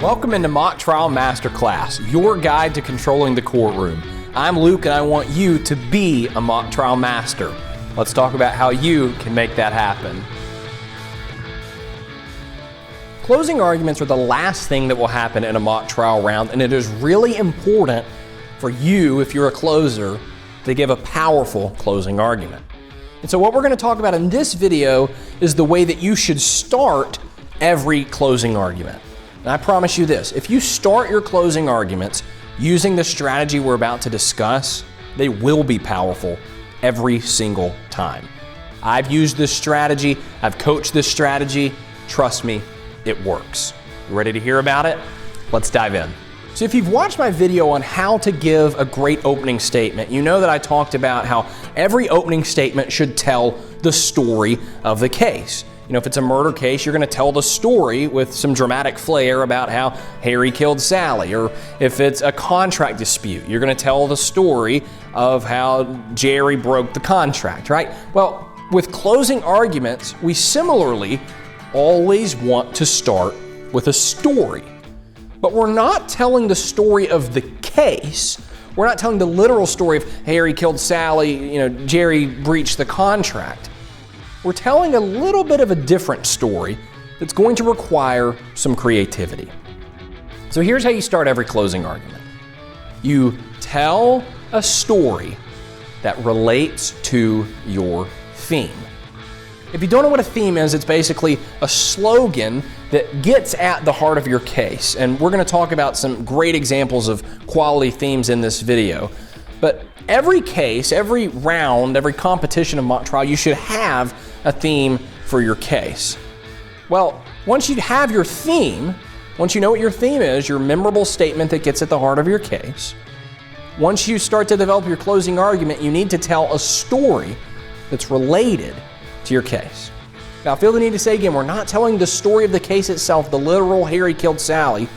Welcome into Mock Trial Masterclass, your guide to controlling the courtroom. I'm Luke and I want you to be a mock trial master. Let's talk about how you can make that happen. Closing arguments are the last thing that will happen in a mock trial round, and it is really important for you, if you're a closer, to give a powerful closing argument. And so what we're going to talk about in this video is the way that you should start every closing argument. And I promise you this, if you start your closing arguments using the strategy we're about to discuss, they will be powerful every single time. I've used this strategy, I've coached this strategy, trust me, it works. You ready to hear about it? Let's dive in. So if you've watched my video on how to give a great opening statement, you know that I talked about how every opening statement should tell the story of the case. You know, if it's a murder case, you're going to tell the story with some dramatic flair about how Harry killed Sally. Or if it's a contract dispute, you're going to tell the story of how Jerry broke the contract, right? Well, with closing arguments, we similarly always want to start with a story. But we're not telling the story of the case. We're not telling the literal story of Harry killed Sally, Jerry breached the contract. We're telling a little bit of a different story that's going to require some creativity. So here's how you start every closing argument. You tell a story that relates to your theme. If you don't know what a theme is, it's basically a slogan that gets at the heart of your case. And we're going to talk about some great examples of quality themes in this video. But every case, every round, every competition of mock trial, you should have a theme for your case. Well, once you have your theme, once you know what your theme is, your memorable statement that gets at the heart of your case, once you start to develop your closing argument, you need to tell a story that's related to your case. Now, I feel the need to say again, we're not telling the story of the case itself, the literal Harry killed Sally.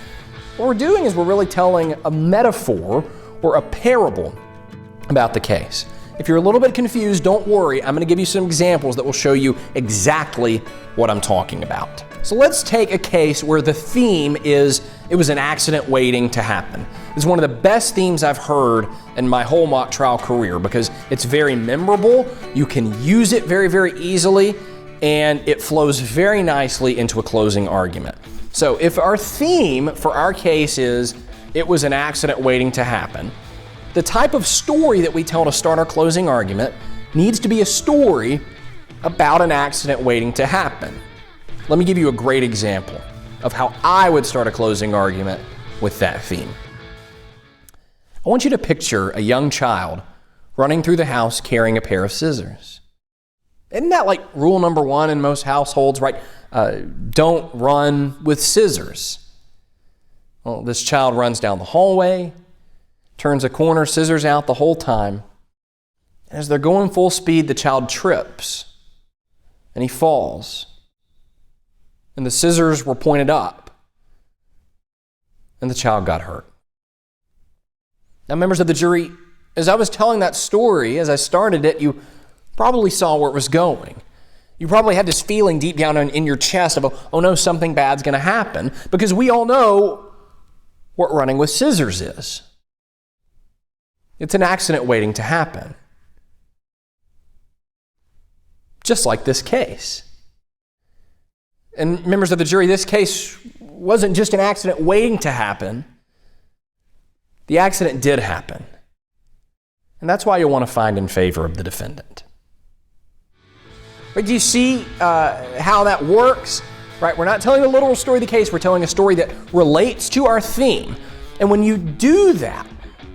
What we're doing is we're really telling a metaphor or a parable about the case. If you're a little bit confused, don't worry. I'm going to give you some examples that will show you exactly what I'm talking about. So let's take a case where the theme is it was an accident waiting to happen. It's one of the best themes I've heard in my whole mock trial career because it's very memorable. You can use it very, very easily, and it flows very nicely into a closing argument. So if our theme for our case is it was an accident waiting to happen, the type of story that we tell to start our closing argument needs to be a story about an accident waiting to happen. Let me give you a great example of how I would start a closing argument with that theme. I want you to picture a young child running through the house carrying a pair of scissors. Isn't that like rule number one in most households, right? Don't run with scissors. Well, this child runs down the hallway, turns a corner, scissors out the whole time. As they're going full speed, the child trips and he falls. And the scissors were pointed up and the child got hurt. Now, members of the jury, as I was telling that story, as I started it, you probably saw where it was going. You probably had this feeling deep down in your chest of, oh no, something bad's going to happen, because we all know what running with scissors is. It's an accident waiting to happen. Just like this case. And members of the jury, this case wasn't just an accident waiting to happen. The accident did happen. And that's why you'll want to find in favor of the defendant. Right, do you see how that works? Right, we're not telling a literal story of the case, we're telling a story that relates to our theme. And when you do that,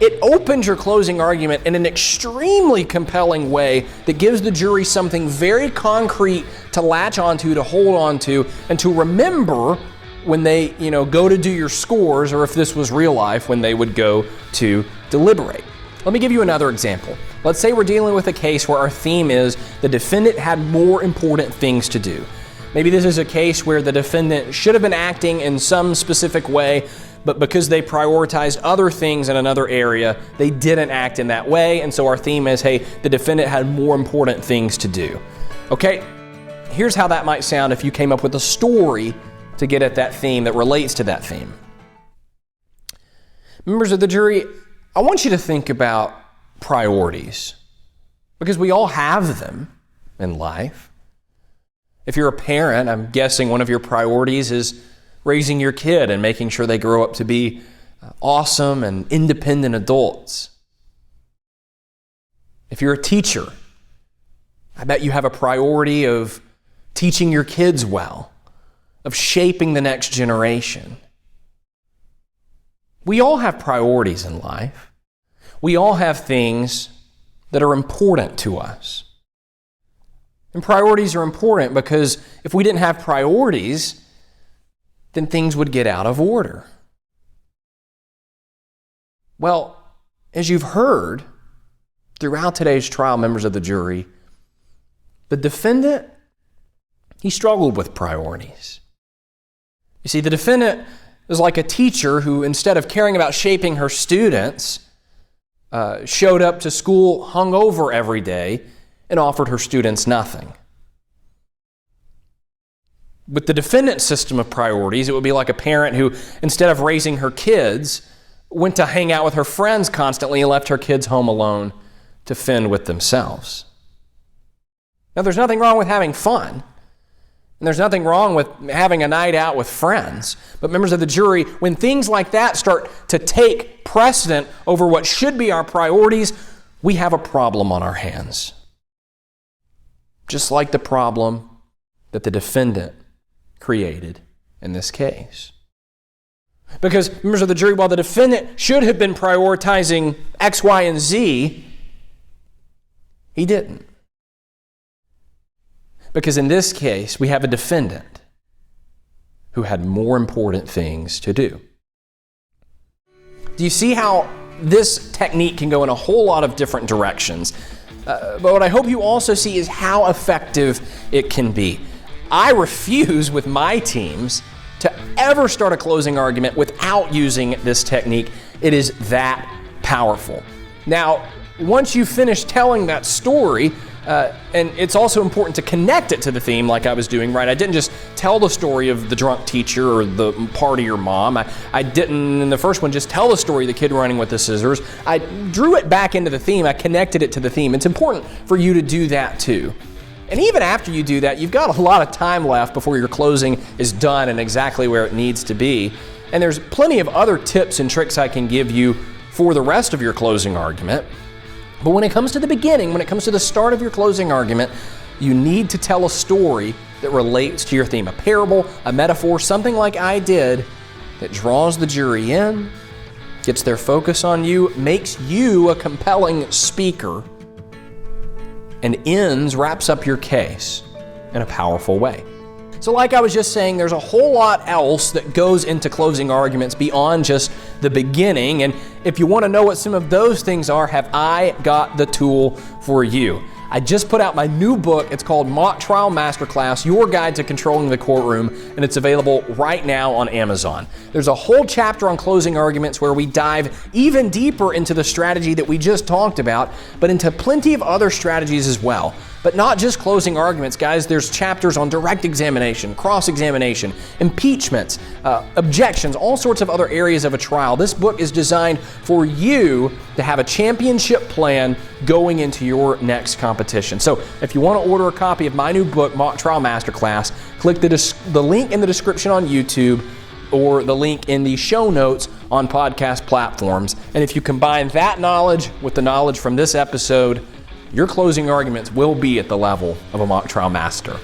it opens your closing argument in an extremely compelling way that gives the jury something very concrete to latch onto, to hold onto, and to remember when they, go to do your scores, or if this was real life, when they would go to deliberate. Let me give you another example. Let's say we're dealing with a case where our theme is the defendant had more important things to do. Maybe this is a case where the defendant should have been acting in some specific way, but because they prioritized other things in another area, they didn't act in that way. And so our theme is, hey, the defendant had more important things to do. Okay, here's how that might sound if you came up with a story to get at that theme that relates to that theme. Members of the jury, I want you to think about priorities, because we all have them in life. If you're a parent, I'm guessing one of your priorities is raising your kid and making sure they grow up to be awesome and independent adults. If you're a teacher, I bet you have a priority of teaching your kids well, of shaping the next generation. We all have priorities in life. We all have things that are important to us. And priorities are important because if we didn't have priorities, then things would get out of order. Well, as you've heard throughout today's trial, members of the jury, the defendant, he struggled with priorities. You see, the defendant is like a teacher who, instead of caring about shaping her students, showed up to school hungover every day and offered her students nothing. With the defendant's system of priorities, it would be like a parent who, instead of raising her kids, went to hang out with her friends constantly and left her kids home alone to fend with themselves. Now, there's nothing wrong with having fun, and there's nothing wrong with having a night out with friends. But members of the jury, when things like that start to take precedent over what should be our priorities, we have a problem on our hands. Just like the problem that the defendant created in this case. Because, members of the jury, while the defendant should have been prioritizing X, Y, and Z, he didn't. Because in this case, we have a defendant who had more important things to do. Do you see how this technique can go in a whole lot of different directions? But what I hope you also see is how effective it can be. I refuse with my teams to ever start a closing argument without using this technique. It is that powerful. Now, once you finish telling that story, and it's also important to connect it to the theme like I was doing, right? I didn't just tell the story of the drunk teacher or the party your mom. I didn't, in the first one, just tell the story of the kid running with the scissors. I drew it back into the theme. I connected it to the theme. It's important for you to do that too. And even after you do that, you've got a lot of time left before your closing is done and exactly where it needs to be. And there's plenty of other tips and tricks I can give you for the rest of your closing argument. But when it comes to the beginning, when it comes to the start of your closing argument, you need to tell a story that relates to your theme, a parable, a metaphor, something like I did that draws the jury in, gets their focus on you, makes you a compelling speaker, and wraps up your case in a powerful way. So like I was just saying, there's a whole lot else that goes into closing arguments beyond just the beginning. And if you want to know what some of those things are, have I got the tool for you. I just put out my new book. It's called Mock Trial Masterclass, Your Guide to Controlling the Courtroom, and it's available right now on Amazon. There's a whole chapter on closing arguments where we dive even deeper into the strategy that we just talked about, but into plenty of other strategies as well. But not just closing arguments, guys. There's chapters on direct examination, cross-examination, impeachments, objections, all sorts of other areas of a trial. This book is designed for you to have a championship plan going into your next competition. So if you want to order a copy of my new book, Mock Trial Masterclass, click the link in the description on YouTube or the link in the show notes on podcast platforms. And if you combine that knowledge with the knowledge from this episode, your closing arguments will be at the level of a mock trial master.